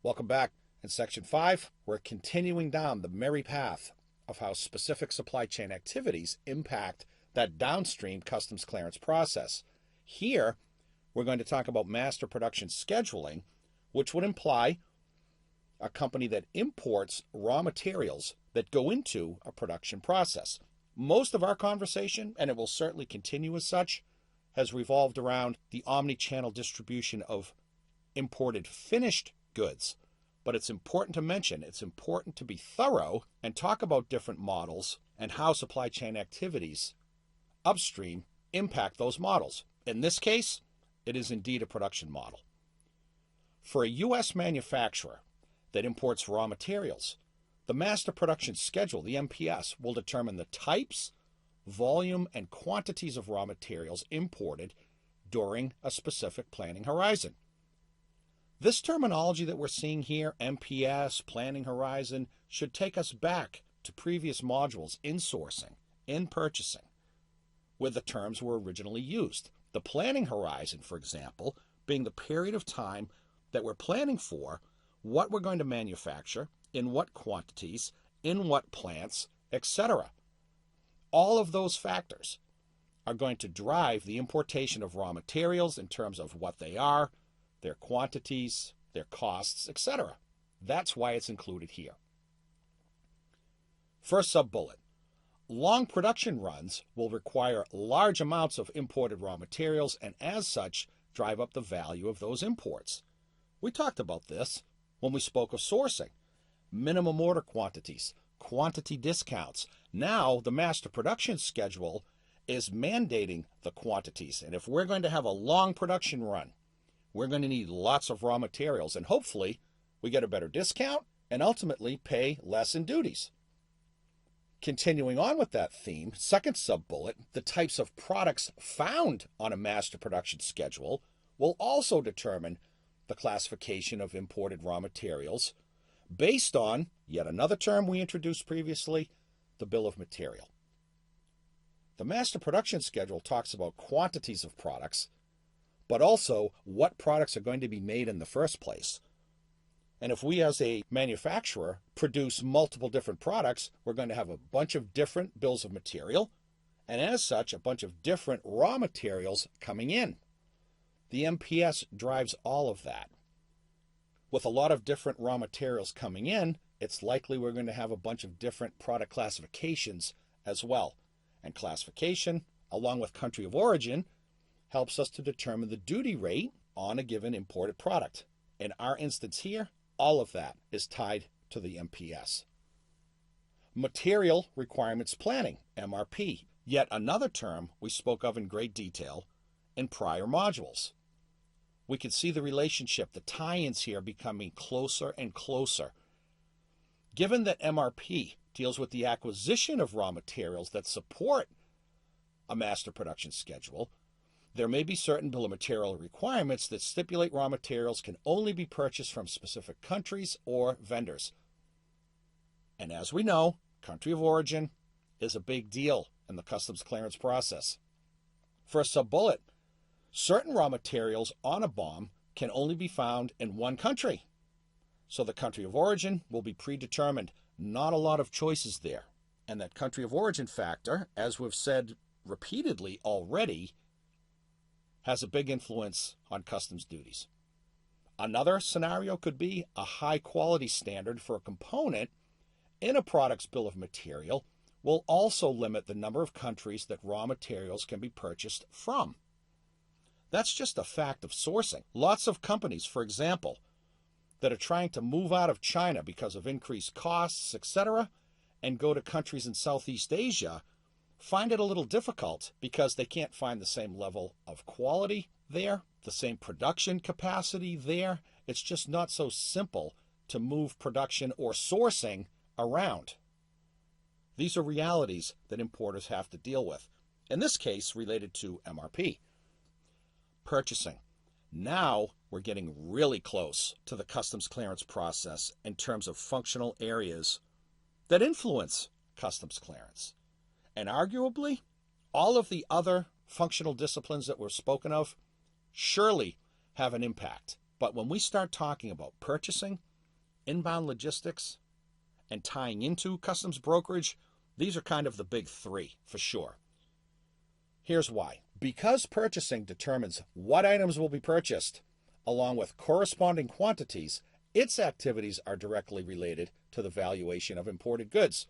Welcome back. In Section 5, we're continuing down the merry path of how specific supply chain activities impact that downstream customs clearance process. Here, we're going to talk about master production scheduling, which would imply a company that imports raw materials that go into a production process. Most of our conversation, and it will certainly continue as such, has revolved around the omni-channel distribution of imported finished goods. But it's important to mention, it's important to be thorough and talk about different models and how supply chain activities upstream impact those models. In this case, it is indeed a production model. For a U.S. manufacturer that imports raw materials, the Master Production Schedule, the MPS, will determine the types, volume, and quantities of raw materials imported during a specific planning horizon. This terminology that we're seeing here, MPS, planning horizon, should take us back to previous modules in sourcing, in purchasing, where the terms were originally used. The planning horizon, for example, being the period of time that we're planning for what we're going to manufacture, in what quantities, in what plants, etc. All of those factors are going to drive the importation of raw materials in terms of what they are, their quantities, their costs, etc. That's why it's included here. First sub-bullet. Long production runs will require large amounts of imported raw materials and as such drive up the value of those imports. We talked about this when we spoke of sourcing. Minimum order quantities, quantity discounts. Now the master production schedule is mandating the quantities. And if we're going to have a long production run, we're going to need lots of raw materials. And hopefully we get a better discount and ultimately pay less in duties. Continuing on with that theme, second sub-bullet, the types of products found on a master production schedule will also determine the classification of imported raw materials based on, yet another term we introduced previously, the bill of material. The master production schedule talks about quantities of products, but also what products are going to be made in the first place. And if we as a manufacturer produce multiple different products, we're going to have a bunch of different bills of material, and as such, a bunch of different raw materials coming in. The MPS drives all of that. With a lot of different raw materials coming in, it's likely we're going to have a bunch of different product classifications as well. And classification, along with country of origin, helps us to determine the duty rate on a given imported product. In our instance here, all of that is tied to the MPS. Material Requirements Planning, MRP, yet another term we spoke of in great detail in prior modules. We can see the relationship, the tie-ins here becoming closer and closer. Given that MRP deals with the acquisition of raw materials that support a master production schedule, there may be certain bill of material requirements that stipulate raw materials can only be purchased from specific countries or vendors. And as we know, country of origin is a big deal in the customs clearance process. For a sub-bullet, certain raw materials on a BOM can only be found in one country. So the country of origin will be predetermined. Not a lot of choices there. And that country of origin factor, as we've said repeatedly already, has a big influence on customs duties. Another scenario could be a high quality standard for a component in a product's bill of material will also limit the number of countries that raw materials can be purchased from. That's just a fact of sourcing. Lots of companies, for example, that are trying to move out of China because of increased costs, etc., and go to countries in Southeast Asia, find it a little difficult because they can't find the same level of quality there, the same production capacity there. It's just not so simple to move production or sourcing around. These are realities that importers have to deal with, in this case related to MRP. Purchasing. Now we're getting really close to the customs clearance process in terms of functional areas that influence customs clearance. And arguably, all of the other functional disciplines that were spoken of surely have an impact. But when we start talking about purchasing, inbound logistics, and tying into customs brokerage, these are kind of the big three for sure. Here's why. Because purchasing determines what items will be purchased, along with corresponding quantities, its activities are directly related to the valuation of imported goods.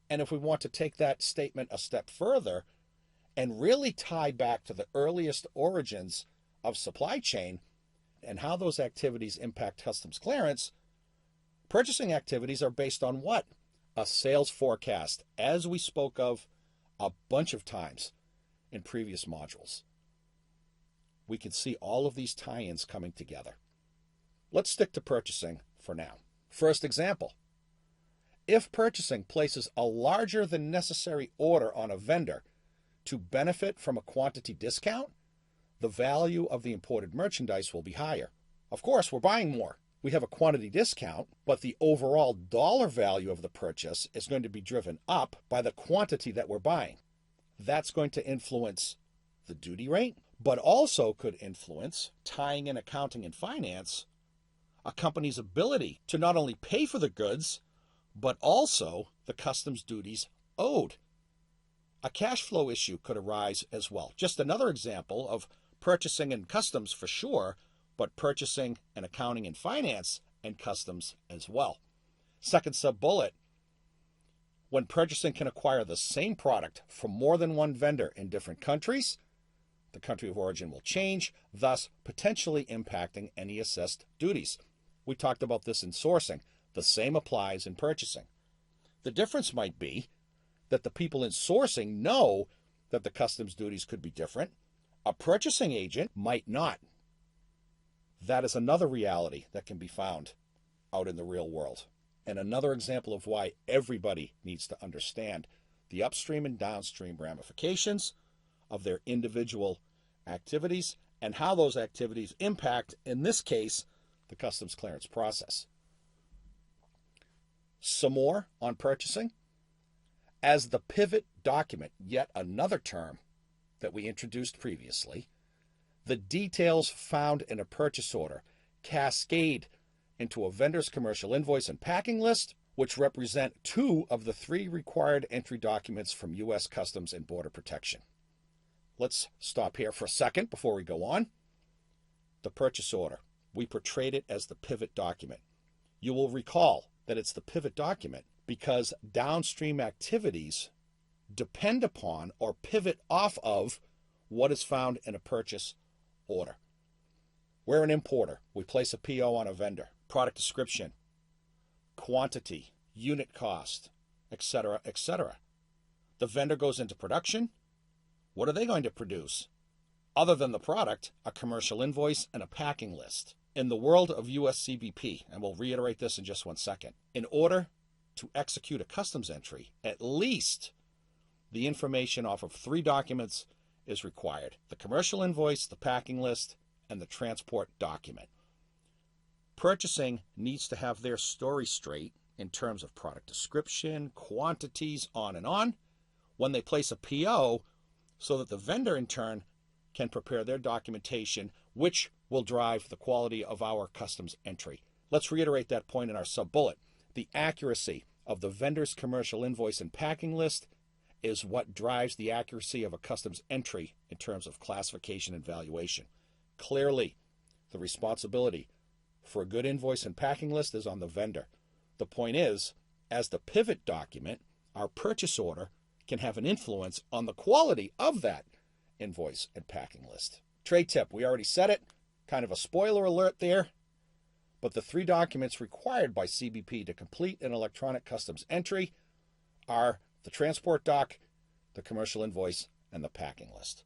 And if we want to take that statement a step further and really tie back to the earliest origins of supply chain and how those activities impact customs clearance, purchasing activities are based on what? A sales forecast, as we spoke of a bunch of times in previous modules. We can see all of these tie-ins coming together. Let's stick to purchasing for now. First example. If purchasing places a larger than necessary order on a vendor to benefit from a quantity discount, the value of the imported merchandise will be higher. Of course, we're buying more. We have a quantity discount, but the overall dollar value of the purchase is going to be driven up by the quantity that we're buying. That's going to influence the duty rate, but also could influence, tying in accounting and finance, a company's ability to not only pay for the goods, but also the customs duties owed. A cash flow issue could arise as well. Just another example of purchasing and customs for sure, but purchasing and accounting and finance and customs as well. Second sub-bullet, when purchasing can acquire the same product from more than one vendor in different countries, the country of origin will change, thus potentially impacting any assessed duties. We talked about this in sourcing. The same applies in purchasing. The difference might be that the people in sourcing know that the customs duties could be different. A purchasing agent might not. That is another reality that can be found out in the real world. And another example of why everybody needs to understand the upstream and downstream ramifications of their individual activities and how those activities impact, in this case, the customs clearance process. Some more on purchasing. As the pivot document, yet another term that we introduced previously, the details found in a purchase order cascade into a vendor's commercial invoice and packing list, which represent 2 of the 3 required entry documents from U.S. Customs and Border Protection. Let's stop here for a second before we go on. The purchase order, we portrayed it as the pivot document. You will recall that it's the pivot document because downstream activities depend upon or pivot off of what is found in a purchase order. We're an importer. We place a PO on a vendor. Product description, quantity, unit cost, etc., etc. The vendor goes into production. What are they going to produce? Other than the product, a commercial invoice and a packing list. In the world of US CBP, and we'll reiterate this in just one second, in order to execute a customs entry, at least the information off of 3 documents is required: the commercial invoice, the packing list, and the transport document. Purchasing needs to have their story straight in terms of product description, quantities, on and on, when they place a PO, so that the vendor in turn can prepare their documentation, which will drive the quality of our customs entry. Let's reiterate that point in our sub-bullet. The accuracy of the vendor's commercial invoice and packing list is what drives the accuracy of a customs entry in terms of classification and valuation. Clearly, the responsibility for a good invoice and packing list is on the vendor. The point is, as the pivot document, our purchase order can have an influence on the quality of that invoice and packing list. Trade tip, we already said it, kind of a spoiler alert there, but the 3 documents required by CBP to complete an electronic customs entry are the transport doc, the commercial invoice, and the packing list.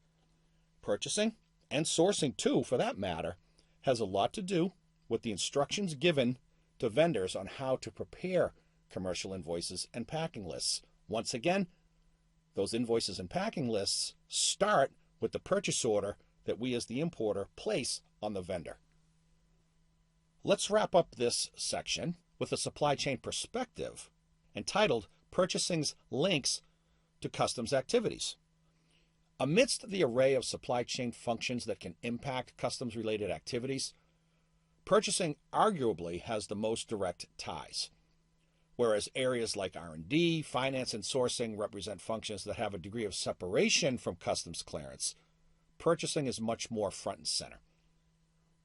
Purchasing, and sourcing too for that matter, has a lot to do with the instructions given to vendors on how to prepare commercial invoices and packing lists. Once again, those invoices and packing lists start with the purchase order that we as the importer place on the vendor. Let's wrap up this section with a supply chain perspective entitled Purchasing's Links to Customs Activities. Amidst the array of supply chain functions that can impact customs-related activities, Purchasing arguably has the most direct ties, whereas areas like R&D, finance, and sourcing represent functions that have a degree of separation from customs clearance. Purchasing is much more front and center.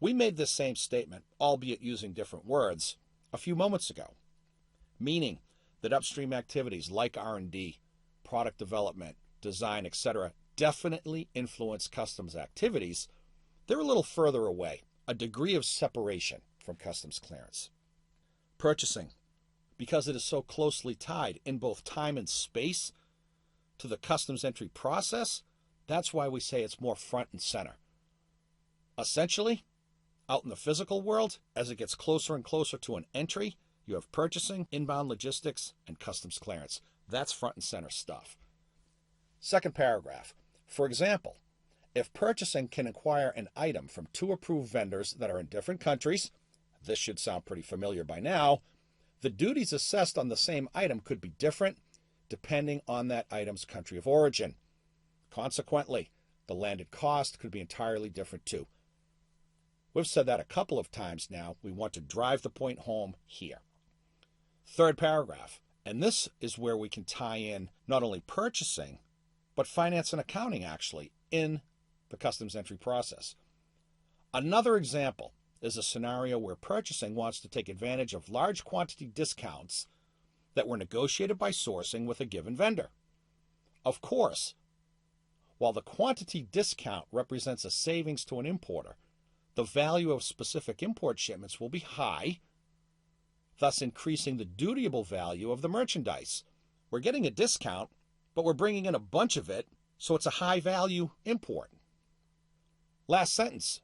We made this same statement, albeit using different words, a few moments ago, meaning that upstream activities like R&D, product development, design, etc., definitely influence customs activities. They're a little further away, a degree of separation from customs clearance. Purchasing, because it is so closely tied in both time and space to the customs entry process, that's why we say it's more front and center. Essentially, out in the physical world, as it gets closer and closer to an entry, you have purchasing, inbound logistics, and customs clearance. That's front and center stuff. Second paragraph. For example, if purchasing can acquire an item from 2 approved vendors that are in different countries, this should sound pretty familiar by now, the duties assessed on the same item could be different depending on that item's country of origin. Consequently, the landed cost could be entirely different too. We've said that a couple of times now. We want to drive the point home here. Third paragraph, and this is where we can tie in not only purchasing, but finance and accounting actually in the customs entry process. Another example is a scenario where purchasing wants to take advantage of large quantity discounts that were negotiated by sourcing with a given vendor. Of course, while the quantity discount represents a savings to an importer, the value of specific import shipments will be high, thus increasing the dutiable value of the merchandise. We're getting a discount, but we're bringing in a bunch of it, so it's a high-value import. Last sentence.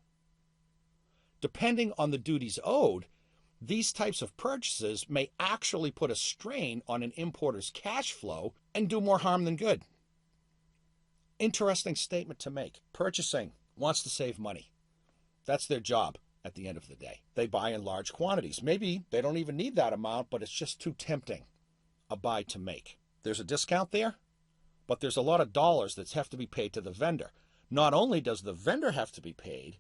Depending on the duties owed, these types of purchases may actually put a strain on an importer's cash flow and do more harm than good. Interesting statement to make. Purchasing wants to save money. That's their job at the end of the day. They buy in large quantities. Maybe they don't even need that amount, but it's just too tempting a buy to make. There's a discount there, but there's a lot of dollars that have to be paid to the vendor. Not only does the vendor have to be paid,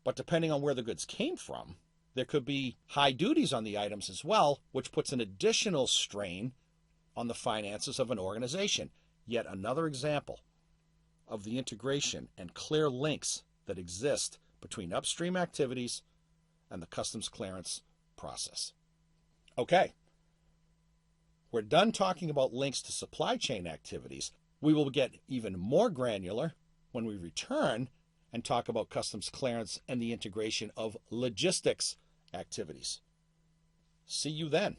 but depending on where the goods came from, there could be high duties on the items as well, which puts an additional strain on the finances of an organization. Yet another example of the integration and clear links that exist between upstream activities and the customs clearance process. Okay, we're done talking about links to supply chain activities. We will get even more granular when we return and talk about customs clearance and the integration of logistics activities. See you then.